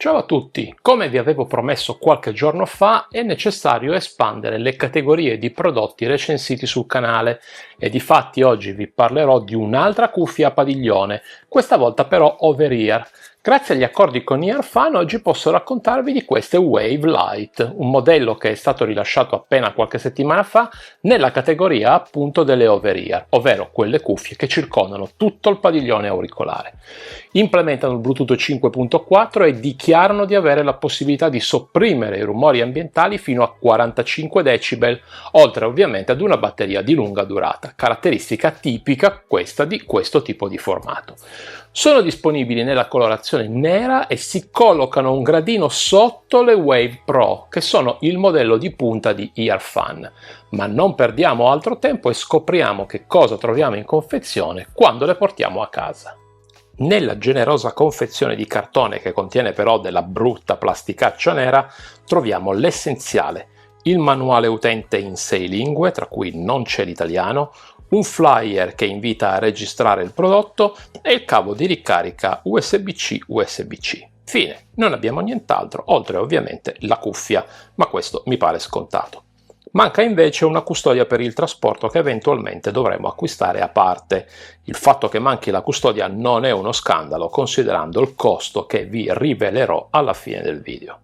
Ciao a tutti! Come vi avevo promesso qualche giorno fa, è necessario espandere le categorie di prodotti recensiti sul canale e difatti oggi vi parlerò di un'altra cuffia a padiglione, questa volta però over-ear. Grazie agli accordi con Earfan oggi posso raccontarvi di queste Wave Lite, un modello che è stato rilasciato appena qualche settimana fa nella categoria appunto delle over-ear, ovvero quelle cuffie che circondano tutto il padiglione auricolare. Implementano il Bluetooth 5.4 e dichiarano di avere la possibilità di sopprimere i rumori ambientali fino a 45 decibel, oltre ovviamente ad una batteria di lunga durata, caratteristica tipica questa di questo tipo di formato. Sono disponibili nella colorazione nera e si collocano un gradino sotto le Wave Pro, che sono il modello di punta di Earfan. Ma non perdiamo altro tempo e scopriamo che cosa troviamo in confezione quando le portiamo a casa. Nella generosa confezione di cartone, che contiene però della brutta plasticaccia nera, troviamo l'essenziale: il manuale utente in 6 lingue, tra cui non c'è l'italiano, un flyer che invita a registrare il prodotto e il cavo di ricarica USB-C USB-C. Fine, non abbiamo nient'altro, oltre ovviamente la cuffia, ma questo mi pare scontato. Manca invece una custodia per il trasporto che eventualmente dovremo acquistare a parte. Il fatto che manchi la custodia non è uno scandalo, considerando il costo che vi rivelerò alla fine del video.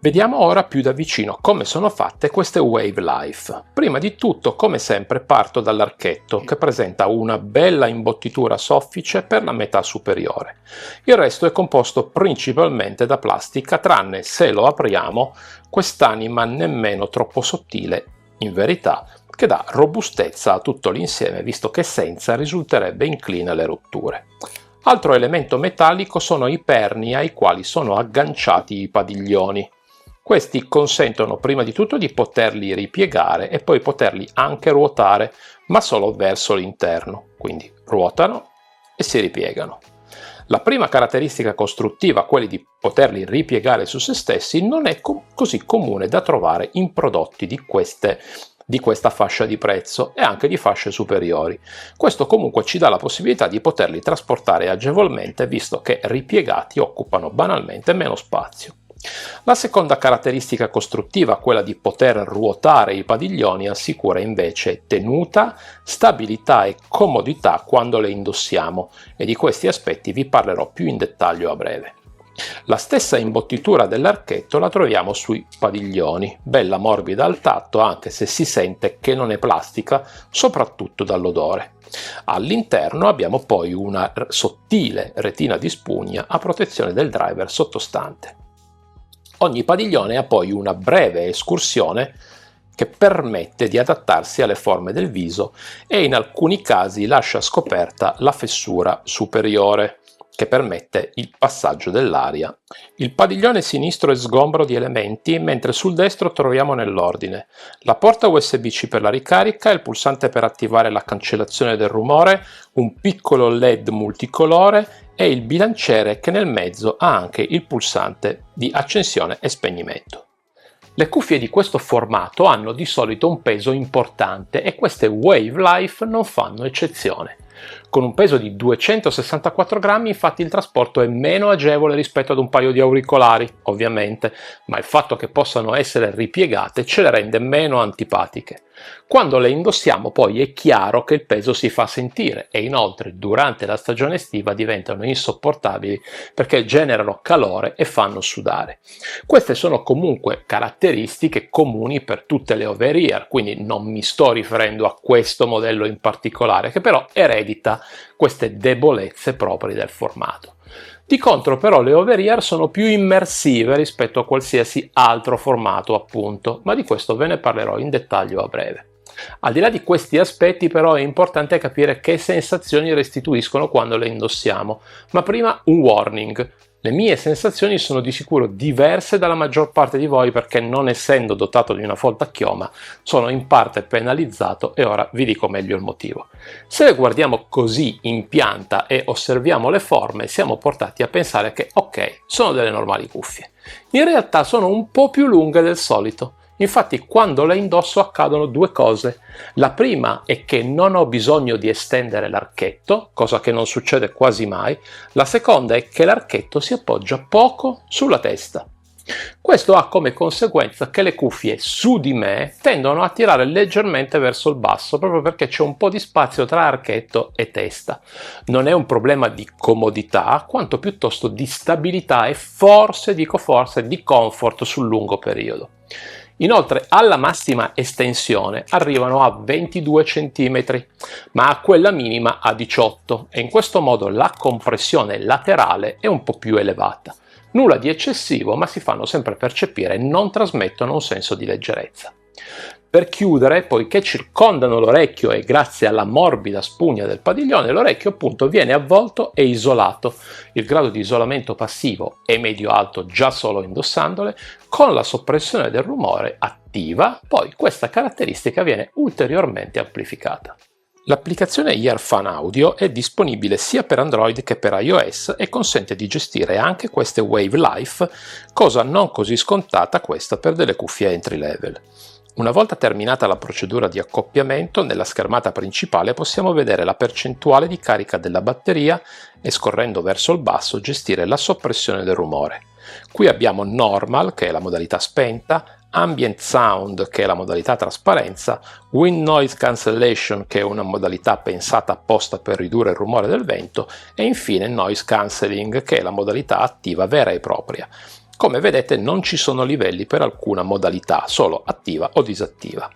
Vediamo ora più da vicino come sono fatte queste Wave Life. Prima di tutto, come sempre, parto dall'archetto, che presenta una bella imbottitura soffice per la metà superiore. Il resto è composto principalmente da plastica, tranne, se lo apriamo, quest'anima nemmeno troppo sottile, in verità, che dà robustezza a tutto l'insieme, visto che senza risulterebbe incline alle rotture. Altro elemento metallico sono i perni ai quali sono agganciati i padiglioni. Questi consentono prima di tutto di poterli ripiegare e poi poterli anche ruotare, ma solo verso l'interno, quindi ruotano e si ripiegano. La prima caratteristica costruttiva, quella di poterli ripiegare su se stessi, non è così comune da trovare in prodotti di questa fascia di prezzo e anche di fasce superiori. Questo comunque ci dà la possibilità di poterli trasportare agevolmente, visto che ripiegati occupano banalmente meno spazio. La seconda caratteristica costruttiva, quella di poter ruotare i padiglioni, assicura invece tenuta, stabilità e comodità quando le indossiamo, e di questi aspetti vi parlerò più in dettaglio a breve. La stessa imbottitura dell'archetto la troviamo sui padiglioni, bella morbida al tatto, anche se si sente che non è plastica, soprattutto dall'odore. All'interno abbiamo poi una sottile retina di spugna a protezione del driver sottostante. Ogni padiglione ha poi una breve escursione che permette di adattarsi alle forme del viso e in alcuni casi lascia scoperta la fessura superiore che permette il passaggio dell'aria. Il padiglione sinistro è sgombro di elementi, mentre sul destro troviamo nell'ordine la porta USB-C per la ricarica, il pulsante per attivare la cancellazione del rumore, un piccolo LED multicolore e il bilanciere che nel mezzo ha anche il pulsante di accensione e spegnimento. Le cuffie di questo formato hanno di solito un peso importante e queste Wave Life non fanno eccezione. Con un peso di 264 grammi infatti il trasporto è meno agevole rispetto ad un paio di auricolari, ovviamente, ma il fatto che possano essere ripiegate ce le rende meno antipatiche. Quando le indossiamo poi è chiaro che il peso si fa sentire e inoltre durante la stagione estiva diventano insopportabili perché generano calore e fanno sudare. Queste sono comunque caratteristiche comuni per tutte le over-ear, quindi non mi sto riferendo a questo modello in particolare, che però eredita queste debolezze proprie del formato. Di contro però le over-ear sono più immersive rispetto a qualsiasi altro formato appunto, ma di questo ve ne parlerò in dettaglio a breve. Al di là di questi aspetti però è importante capire che sensazioni restituiscono quando le indossiamo, ma prima un warning. Le mie sensazioni sono di sicuro diverse dalla maggior parte di voi perché non essendo dotato di una folta a chioma sono in parte penalizzato e ora vi dico meglio il motivo. Se le guardiamo così in pianta e osserviamo le forme siamo portati a pensare che ok, sono delle normali cuffie. In realtà sono un po' più lunghe del solito. Infatti quando le indosso accadono due cose. La prima è che non ho bisogno di estendere l'archetto, cosa che non succede quasi mai. La seconda è che l'archetto si appoggia poco sulla testa. Questo ha come conseguenza che le cuffie su di me tendono a tirare leggermente verso il basso, proprio perché c'è un po' di spazio tra archetto e testa. Non è un problema di comodità, quanto piuttosto di stabilità e forse, dico forse, di comfort sul lungo periodo. Inoltre alla massima estensione arrivano a 22 cm, ma a quella minima a 18 e in questo modo la compressione laterale è un po' più elevata. Nulla di eccessivo, ma si fanno sempre percepire e non trasmettono un senso di leggerezza. Per chiudere, poiché circondano l'orecchio e grazie alla morbida spugna del padiglione, l'orecchio appunto viene avvolto e isolato. Il grado di isolamento passivo è medio-alto già solo indossandole, con la soppressione del rumore attiva, poi questa caratteristica viene ulteriormente amplificata. L'applicazione Earfun Audio è disponibile sia per Android che per iOS e consente di gestire anche queste Wave Life, cosa non così scontata questa per delle cuffie entry level. Una volta terminata la procedura di accoppiamento, nella schermata principale possiamo vedere la percentuale di carica della batteria e scorrendo verso il basso gestire la soppressione del rumore. Qui abbiamo Normal, che è la modalità spenta, Ambient Sound, che è la modalità trasparenza, Wind Noise Cancellation, che è una modalità pensata apposta per ridurre il rumore del vento, e infine Noise Cancelling, che è la modalità attiva vera e propria. Come vedete non ci sono livelli per alcuna modalità, solo attiva o disattiva.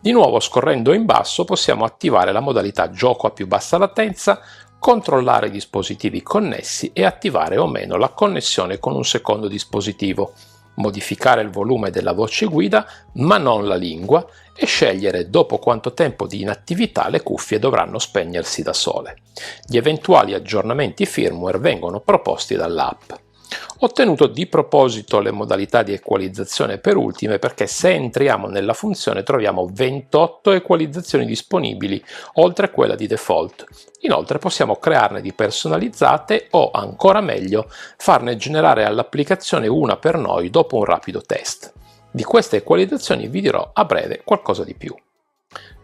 Di nuovo scorrendo in basso possiamo attivare la modalità gioco a più bassa latenza, controllare i dispositivi connessi e attivare o meno la connessione con un secondo dispositivo, modificare il volume della voce guida ma non la lingua e scegliere dopo quanto tempo di inattività le cuffie dovranno spegnersi da sole. Gli eventuali aggiornamenti firmware vengono proposti dall'app. Ho tenuto di proposito le modalità di equalizzazione per ultime perché se entriamo nella funzione troviamo 28 equalizzazioni disponibili, oltre quella di default. Inoltre possiamo crearne di personalizzate o, ancora meglio, farne generare all'applicazione una per noi dopo un rapido test. Di queste equalizzazioni vi dirò a breve qualcosa di più.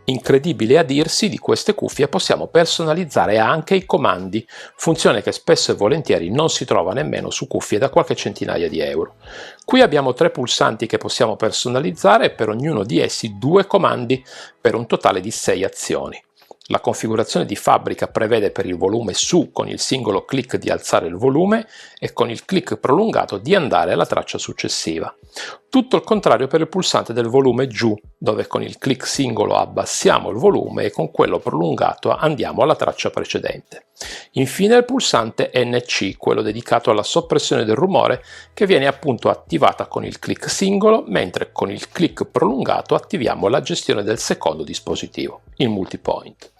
Incredibile a dirsi, di queste cuffie possiamo personalizzare anche i comandi, funzione che spesso e volentieri non si trova nemmeno su cuffie da qualche centinaia di euro. Qui abbiamo 3 pulsanti che possiamo personalizzare e per ognuno di essi 2 comandi per un totale di 6 azioni. La configurazione di fabbrica prevede per il volume su con il singolo clic di alzare il volume e con il clic prolungato di andare alla traccia successiva. Tutto il contrario per il pulsante del volume giù, dove con il clic singolo abbassiamo il volume e con quello prolungato andiamo alla traccia precedente. Infine il pulsante NC, quello dedicato alla soppressione del rumore, che viene appunto attivata con il clic singolo, mentre con il clic prolungato attiviamo la gestione del secondo dispositivo, il multipoint.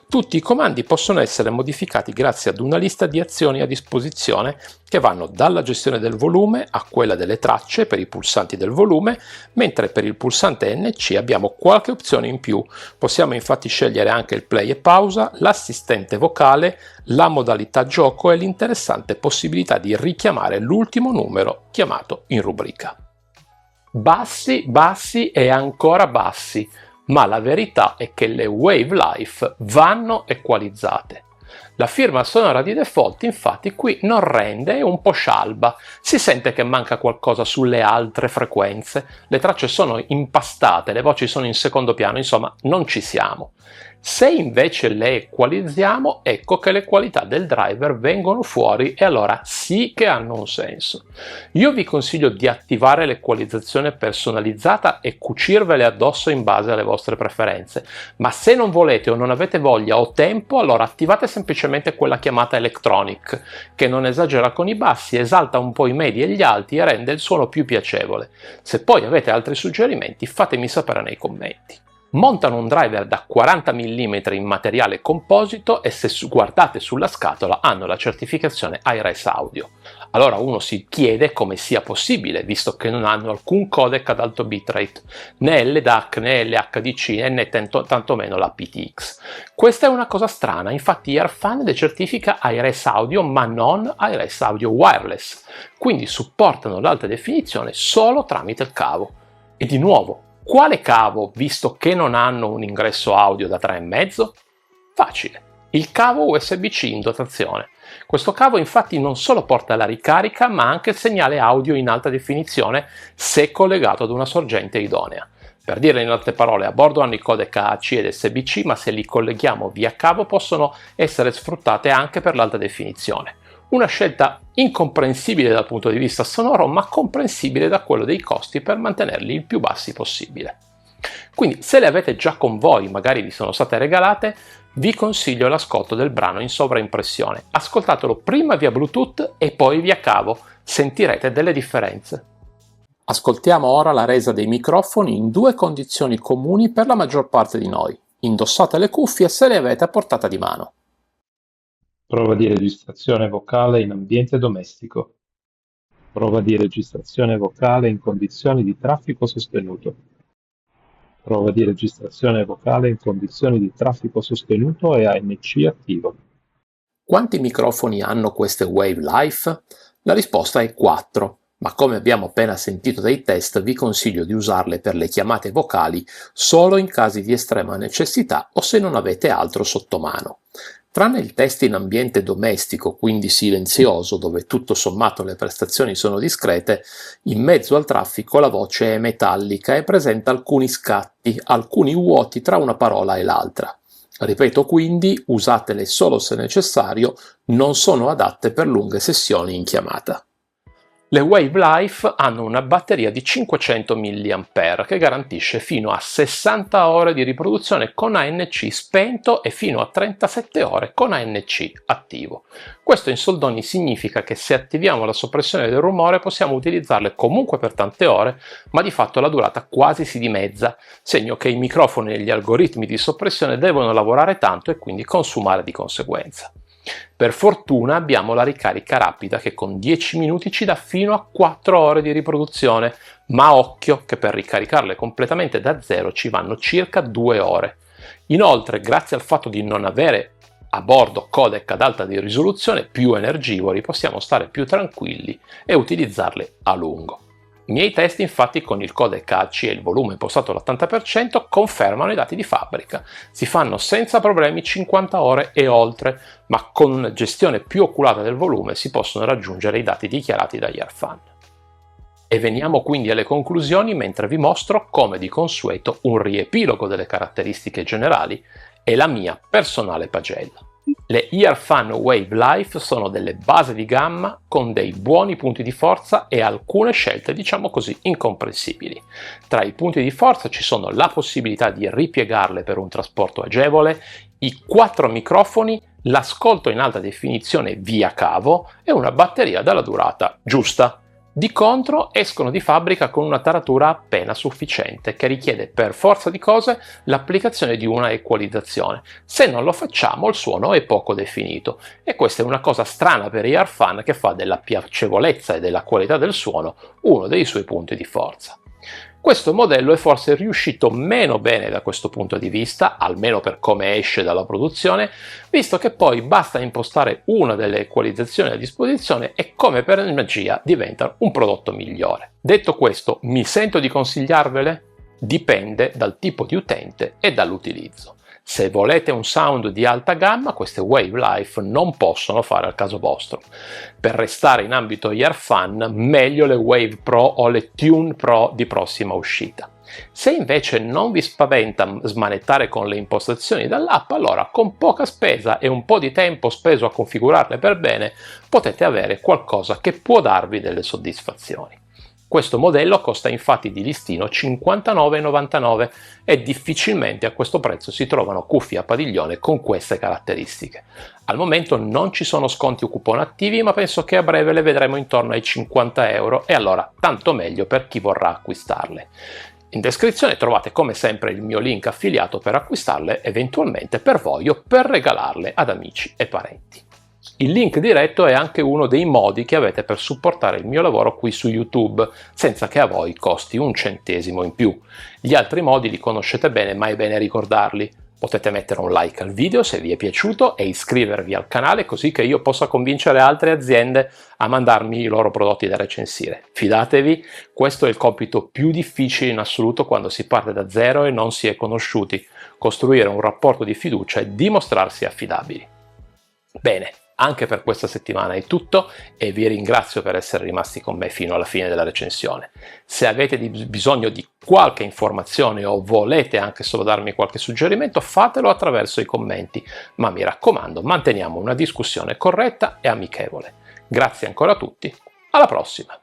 Tutti i comandi possono essere modificati grazie ad una lista di azioni a disposizione che vanno dalla gestione del volume a quella delle tracce per i pulsanti del volume, mentre per il pulsante NC abbiamo qualche opzione in più. Possiamo infatti scegliere anche il play e pausa, l'assistente vocale, la modalità gioco e l'interessante possibilità di richiamare l'ultimo numero chiamato in rubrica. Bassi, bassi e ancora bassi. Ma la verità è che le Wave Life vanno equalizzate. La firma sonora di default infatti qui non rende, è un po' scialba, si sente che manca qualcosa sulle altre frequenze, le tracce sono impastate, le voci sono in secondo piano, insomma non ci siamo. Se invece le equalizziamo, ecco che le qualità del driver vengono fuori e allora sì che hanno un senso. Io vi consiglio di attivare l'equalizzazione personalizzata e cucirvele addosso in base alle vostre preferenze, ma se non volete o non avete voglia o tempo, allora attivate semplicemente quella chiamata electronic, che non esagera con i bassi, esalta un po' i medi e gli alti e rende il suono più piacevole. Se poi avete altri suggerimenti, fatemi sapere nei commenti. Montano un driver da 40 mm in materiale composito e se guardate sulla scatola hanno la certificazione Hi-Res Audio. Allora uno si chiede come sia possibile, visto che non hanno alcun codec ad alto bitrate, né LDAC né LHDC né tantomeno la PTX. Questa è una cosa strana, infatti Earfun le certifica Hi-Res Audio ma non Hi-Res Audio Wireless, quindi supportano l'alta definizione solo tramite il cavo. E di nuovo, quale cavo, visto che non hanno un ingresso audio da 3,5? Facile, il cavo USB-C in dotazione. Questo cavo infatti non solo porta la ricarica, ma anche il segnale audio in alta definizione se collegato ad una sorgente idonea. Per dire in altre parole, a bordo hanno i codec AC ed USB-C, ma se li colleghiamo via cavo possono essere sfruttate anche per l'alta definizione. Una scelta incomprensibile dal punto di vista sonoro, ma comprensibile da quello dei costi per mantenerli il più bassi possibile. Quindi, se le avete già con voi, magari vi sono state regalate, vi consiglio l'ascolto del brano in sovraimpressione. Ascoltatelo prima via Bluetooth e poi via cavo, sentirete delle differenze. Ascoltiamo ora la resa dei microfoni in due condizioni comuni per la maggior parte di noi. Indossate le cuffie se le avete a portata di mano. Prova di registrazione vocale in ambiente domestico. Prova di registrazione vocale in condizioni di traffico sostenuto. Prova di registrazione vocale in condizioni di traffico sostenuto e ANC attivo. Quanti microfoni hanno queste Wave Life? La risposta è 4, ma come abbiamo appena sentito dai test vi consiglio di usarle per le chiamate vocali solo in casi di estrema necessità o se non avete altro sotto mano. Tranne il test in ambiente domestico, quindi silenzioso, dove tutto sommato le prestazioni sono discrete, in mezzo al traffico la voce è metallica e presenta alcuni scatti, alcuni vuoti tra una parola e l'altra. Ripeto quindi, usatele solo se necessario, non sono adatte per lunghe sessioni in chiamata. Le Wave Life hanno una batteria di 500 mAh che garantisce fino a 60 ore di riproduzione con ANC spento e fino a 37 ore con ANC attivo. Questo in soldoni significa che se attiviamo la soppressione del rumore possiamo utilizzarle comunque per tante ore, ma di fatto la durata quasi si dimezza, segno che i microfoni e gli algoritmi di soppressione devono lavorare tanto e quindi consumare di conseguenza. Per fortuna abbiamo la ricarica rapida che con 10 minuti ci dà fino a 4 ore di riproduzione, ma occhio che per ricaricarle completamente da zero ci vanno circa 2 ore. Inoltre, grazie al fatto di non avere a bordo codec ad alta risoluzione più energivori, possiamo stare più tranquilli e utilizzarle a lungo. I miei test infatti con il codec AC e il volume impostato all'80% confermano i dati di fabbrica. Si fanno senza problemi 50 ore e oltre, ma con una gestione più oculata del volume si possono raggiungere i dati dichiarati dagli Airfan. E veniamo quindi alle conclusioni mentre vi mostro, come di consueto, un riepilogo delle caratteristiche generali e la mia personale pagella. Le Airfan Wave Life sono delle base di gamma con dei buoni punti di forza e alcune scelte, diciamo così, incomprensibili. Tra i punti di forza ci sono la possibilità di ripiegarle per un trasporto agevole, i 4 microfoni, l'ascolto in alta definizione via cavo e una batteria dalla durata giusta. Di contro escono di fabbrica con una taratura appena sufficiente che richiede per forza di cose l'applicazione di una equalizzazione. Se non lo facciamo il suono è poco definito e questa è una cosa strana per Airfan che fa della piacevolezza e della qualità del suono uno dei suoi punti di forza. Questo modello è forse riuscito meno bene da questo punto di vista, almeno per come esce dalla produzione, visto che poi basta impostare una delle equalizzazioni a disposizione e come per magia diventa un prodotto migliore. Detto questo, mi sento di consigliarvele? Dipende dal tipo di utente e dall'utilizzo. Se volete un sound di alta gamma, queste Wave Life non possono fare al caso vostro. Per restare in ambito Airfan, meglio le Wave Pro o le Tune Pro di prossima uscita. Se invece non vi spaventa smanettare con le impostazioni dall'app, allora con poca spesa e un po' di tempo speso a configurarle per bene, potete avere qualcosa che può darvi delle soddisfazioni. Questo modello costa infatti di listino 59,99 e difficilmente a questo prezzo si trovano cuffie a padiglione con queste caratteristiche. Al momento non ci sono sconti o coupon attivi, ma penso che a breve le vedremo intorno ai 50 euro e allora tanto meglio per chi vorrà acquistarle. In descrizione trovate come sempre il mio link affiliato per acquistarle eventualmente per voi o per regalarle ad amici e parenti. Il link diretto è anche uno dei modi che avete per supportare il mio lavoro qui su YouTube, senza che a voi costi un centesimo in più. Gli altri modi li conoscete bene, ma è bene ricordarli. Potete mettere un like al video se vi è piaciuto e iscrivervi al canale così che io possa convincere altre aziende a mandarmi i loro prodotti da recensire. Fidatevi, questo è il compito più difficile in assoluto quando si parte da zero e non si è conosciuti: costruire un rapporto di fiducia e dimostrarsi affidabili. Bene, anche per questa settimana è tutto e vi ringrazio per essere rimasti con me fino alla fine della recensione. Se avete bisogno di qualche informazione o volete anche solo darmi qualche suggerimento, fatelo attraverso i commenti, ma mi raccomando, manteniamo una discussione corretta e amichevole. Grazie ancora a tutti, alla prossima!